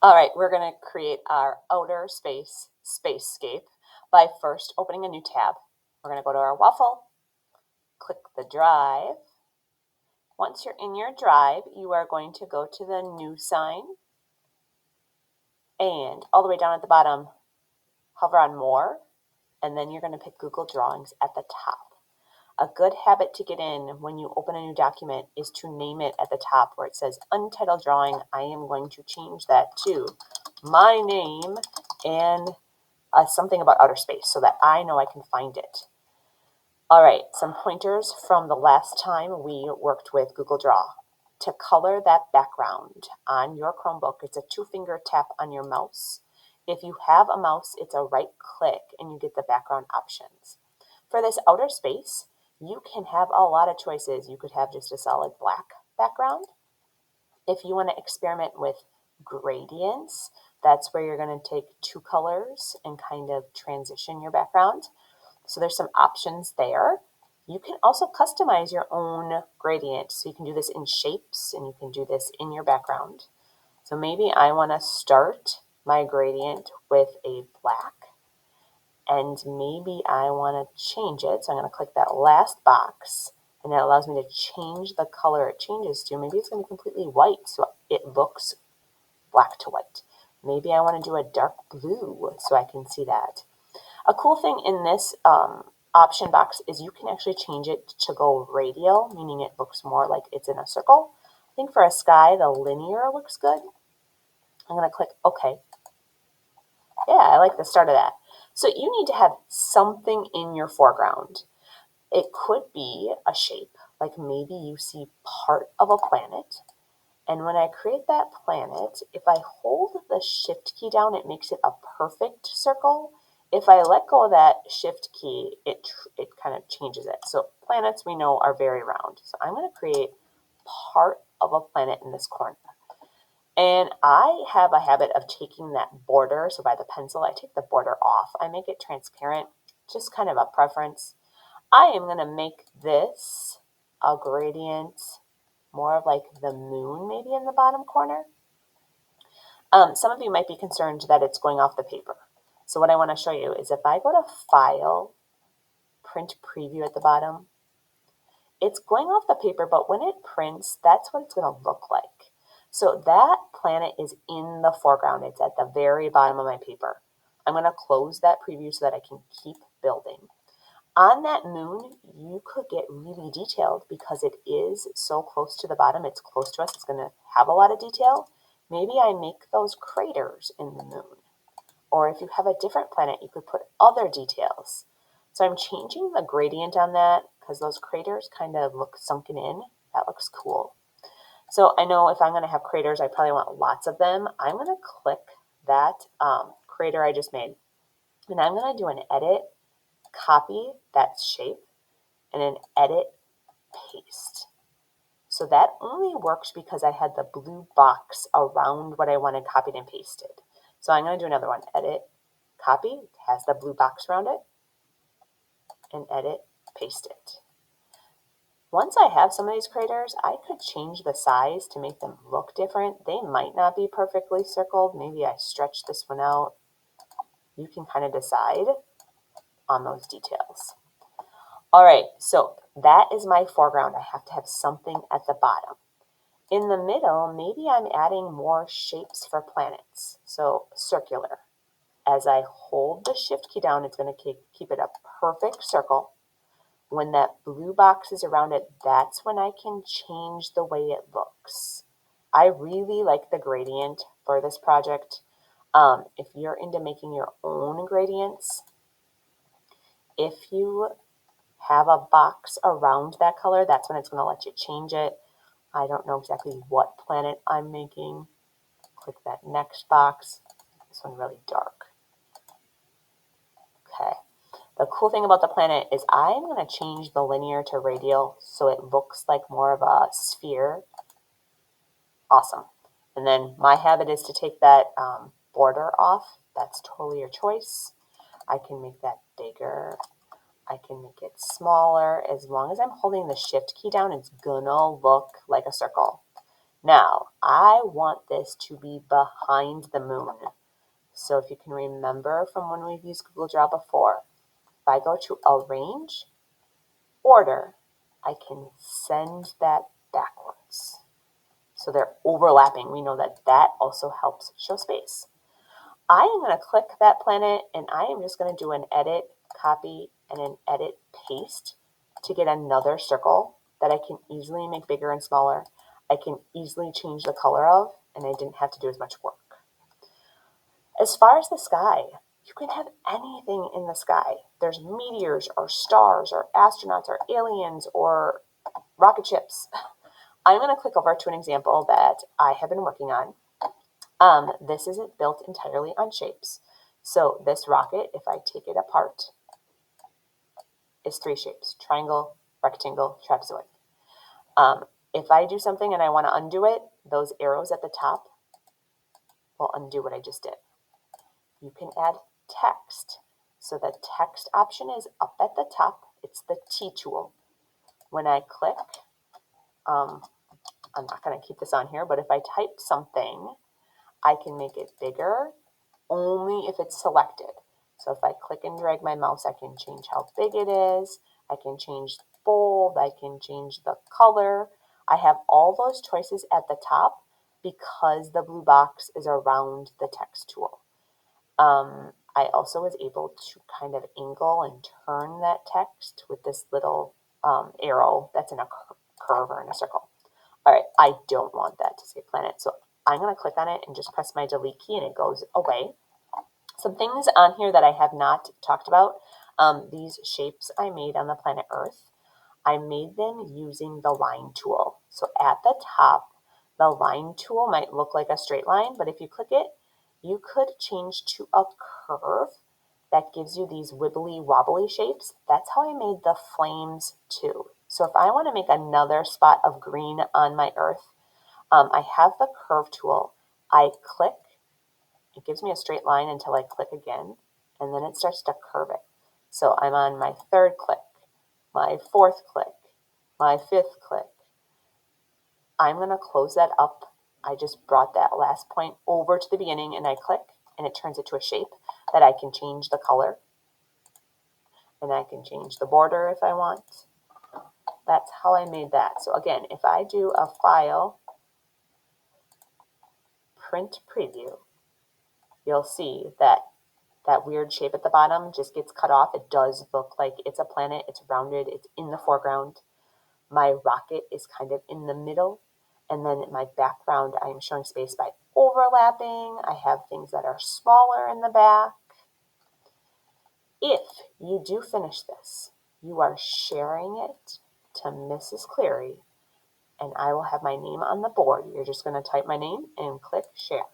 All right, we're going to create our outer space spacescape by first opening a new tab. We're going to go to our waffle, click the drive. Once you're in your drive, you are going to go to the new sign, and all the way down at the bottom, hover on more, and then you're going to pick Google Drawings at the top. A good habit to get in when you open a new document is to name it at the top where it says Untitled Drawing. I am going to change that to my name and something about outer space so that I know I can find it. All right, some pointers from the last time we worked with Google Draw. To color that background on your Chromebook, it's a 2-finger tap on your mouse. If you have a mouse, it's a right click and you get the background options. For this outer space, you can have a lot of choices. You could have just a solid black background. If you want to experiment with gradients, that's where you're going to take 2 colors and kind of transition your background. So there's some options there. You can also customize your own gradient. So you can do this in shapes and you can do this in your background. So maybe I want to start my gradient with a black, and maybe I want to change it. So I'm going to click that last box, and that allows me to change the color it changes to. Maybe it's going to be completely white, so it looks black to white. Maybe I want to do a dark blue so I can see that. A cool thing in this option box is you can actually change it to go radial, meaning it looks more like it's in a circle. I think for a sky, the linear looks good. I'm going to click OK. Yeah, I like the start of that. So you need to have something in your foreground. It could be a shape, like maybe you see part of a planet. And when I create that planet, if I hold the Shift key down, it makes it a perfect circle. If I let go of that Shift key, it kind of changes it. So planets we know are very round. So I'm going to create part of a planet in this corner. And I have a habit of taking that border. So by the pencil, I take the border off. I make it transparent, just kind of a preference. I am going to make this a gradient, more of like the moon maybe in the bottom corner. Some of you might be concerned that it's going off the paper. So what I want to show you is if I go to File, Print Preview at the bottom, it's going off the paper, but when it prints, that's what it's going to look like. So that planet is in the foreground. It's at the very bottom of my paper. I'm going to close that preview so that I can keep building. On that moon, you could get really detailed because it is so close to the bottom. It's close to us. It's going to have a lot of detail. Maybe I make those craters in the moon. Or if you have a different planet, you could put other details. So I'm changing the gradient on that because those craters kind of look sunken in. That looks cool. So I know if I'm going to have craters, I probably want lots of them. I'm going to click that crater I just made. And I'm going to do an edit, copy that shape, and an edit, paste. So that only works because I had the blue box around what I wanted copied and pasted. So I'm going to do another one. Edit, copy, it has the blue box around it, and edit, paste it. Once I have some of these craters, I could change the size to make them look different. They might not be perfectly circled. Maybe I stretch this one out. You can kind of decide on those details. All right, so that is my foreground. I have to have something at the bottom. In the middle, maybe I'm adding more shapes for planets. So circular. As I hold the Shift key down, it's going to keep it a perfect circle. When that blue box is around it, that's when I can change the way it looks. I really like the gradient for this project. If you're into making your own gradients, if you have a box around that color, that's when it's going to let you change it. I don't know exactly what planet I'm making. Click that next box. This one really dark. Okay. The cool thing about the planet is I'm going to change the linear to radial so it looks like more of a sphere. Awesome. And then my habit is to take that border off. That's totally your choice. I can make that bigger. I can make it smaller. As long as I'm holding the Shift key down, it's going to look like a circle. Now, I want this to be behind the moon. So if you can remember from when we've used Google Draw before, if I go to Arrange, Order, I can send that backwards. So they're overlapping. We know that that also helps show space. I am going to click that planet and I am just going to do an edit, copy, and an edit, paste to get another circle that I can easily make bigger and smaller. I can easily change the color of, and I didn't have to do as much work. As far as the sky, you can have anything in the sky. There's meteors or stars or astronauts or aliens or rocket ships. I'm going to click over to an example that I have been working on. This isn't built entirely on shapes. So this rocket, if I take it apart, is 3 shapes: triangle, rectangle, trapezoid. If I do something and I want to undo it, those arrows at the top will undo what I just did. You can add text. So the text option is up at the top. It's the T tool. When I click, I'm not going to keep this on here, but if I type something, I can make it bigger only if it's selected. So if I click and drag my mouse, I can change how big it is. I can change bold. I can change the color. I have all those choices at the top because the blue box is around the text tool. I also was able to kind of angle and turn that text with this little arrow that's in a curve or in a circle. All right, I don't want that to say planet, so I'm going to click on it and just press my delete key and it goes away. Some things on here that I have not talked about, these shapes I made on the planet Earth, I made them using the line tool. So at the top, the line tool might look like a straight line, but if you click it, you could change to a curve that gives you these wibbly wobbly shapes. That's how I made the flames too. So if I want to make another spot of green on my Earth, I have the curve tool. I click, it gives me a straight line until I click again, and then it starts to curve it. So I'm on my 3rd click, my 4th click, my 5th click. I'm going to close that up. I just brought that last point over to the beginning and I click and it turns it to a shape that I can change the color and I can change the border if I want. That's how I made that. So again, if I do a file, print preview, you'll see that that weird shape at the bottom just gets cut off. It does look like it's a planet. It's rounded. It's in the foreground. My rocket is kind of in the middle. And then my background, I am showing space by overlapping. I have things that are smaller in the back. If you do finish this, you are sharing it to Mrs. Cleary, and I will have my name on the board. You're just going to type my name and click share.